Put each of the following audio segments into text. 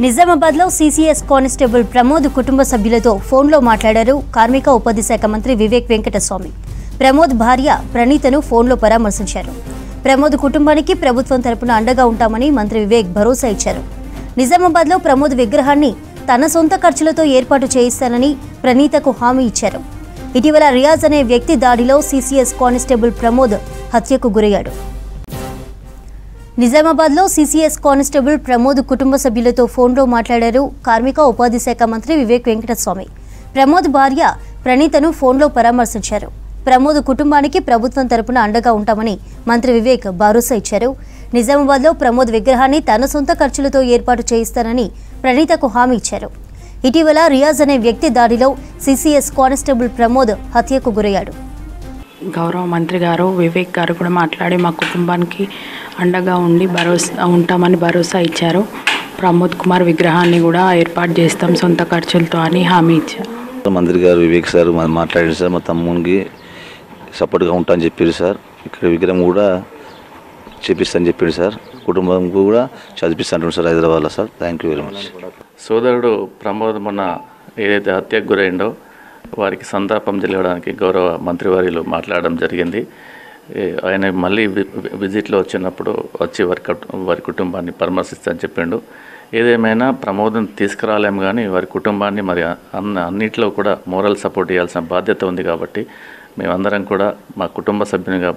నిజామాబాద్లో CCS constable Pramod కుటుంబ సభ్యులతో ఫోన్లో మాట్లాడారు కార్మిక ఉపాధి శాఖ మంత్రి వివేక్ వెంకటస్వామి. ప్రమోద్ భార్య ప్రణీతను ఫోన్లో పరామర్శించారు. ప్రమోద్ కుటుంబానికి ప్రభుత్వం తరపున అండగా ఉంటామని మంత్రి వివేక్ భరోసా ఇచ్చారు. నిజామాబాద్లో ప్రమోద్ విగ్రహాన్ని తన సొంత ఖర్చులతో ఏర్పాటు చేయిస్తానని ప్రణీతకు హామీ ఇచ్చారు. ఇటీవల రియాజ్ అనే వ్యక్తి దాడిలో సీసీఎస్ కానిస్టేబుల్ ప్రమోద్ హత్యకు గురయ్యాడు. నిజామాబాద్లో సీసీఎస్ కానిస్టేబుల్ ప్రమోద్ కుటుంబ సభ్యులతో ఫోన్లో మాట్లాడారు కార్మిక ఉపాధి శాఖ మంత్రి వివేక్ వెంకటస్వామి. ప్రమోద్ భార్య ప్రణీతను ఫోన్లో పరామర్శించారు. ప్రమోద్ కుటుంబానికి ప్రభుత్వం తరపున అండగా ఉంటామని మంత్రి వివేక్ భరోసా ఇచ్చారు. నిజామాబాద్లో ప్రమోద్ విగ్రహాన్ని తన సొంత ఖర్చులతో ఏర్పాటు చేయిస్తానని ప్రణీతకు హామీ ఇచ్చారు. ఇటీవల రియాజ్ అనే వ్యక్తి దాడిలో సీసీఎస్ కానిస్టేబుల్ ప్రమోద్ హత్యకు గురయ్యాడు. గౌరవ మంత్రి గారు వివేక్ గారు కూడా మాట్లాడి మా కుటుంబానికి అండగా ఉండి ఉంటామని భరోసా ఇచ్చారు. ప్రమోద్ కుమార్ విగ్రహాన్ని కూడా ఏర్పాటు చేస్తాం సొంత ఖర్చులతో అని హామీ ఇచ్చారు. మంత్రి గారు వివేక్ సార్ మాట్లాడారు సార్. మా తమ్మునికి సపోర్ట్గా ఉంటామని చెప్పారు సార్. ఇక్కడ విగ్రహం కూడా చేపిస్తాను చెప్పాడు సార్. కుటుంబం కూడా చదివిస్తాను సార్ హైదరాబాద్లో sir. Thank you very much. సోదరుడు ప్రమోద్ మొన్న ఏదైతే హత్యకు గురైందో వారికి సంతాపం తెలియడానికి గౌరవ మంత్రివర్యులు మాట్లాడడం జరిగింది. ఆయన మళ్ళీ విజిట్లో వచ్చినప్పుడు వచ్చి వారి కుటుంబాన్ని పరామర్శిస్తానని చెప్పిండు. ఏదేమైనా ప్రమోదం తీసుకురాలేము కానీ వారి కుటుంబాన్ని మరి అన్నింటిలో కూడా మోరల్ సపోర్ట్ ఇవ్వాల్సిన బాధ్యత ఉంది. కాబట్టి మేమందరం కూడా మా కుటుంబ సభ్యునిగా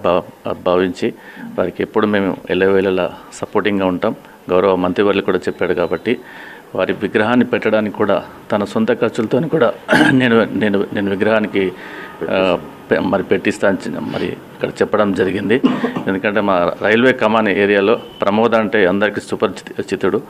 భావించి వారికి ఎప్పుడు మేము ఎల్లవేళలా సపోర్టింగ్గా ఉంటాం. గౌరవ మంత్రివర్యులు కూడా చెప్పాడు కాబట్టి వారి విగ్రహాన్ని పెట్టడానికి కూడా తన సొంత ఖర్చులతో కూడా నేను విగ్రహానికి మరి పెట్టిస్తాను మరి ఇక్కడ చెప్పడం జరిగింది. ఎందుకంటే మా రైల్వే కమాన్ ఏరియాలో ప్రమోద్ అంటే అందరికీ సుపరిచితుడు.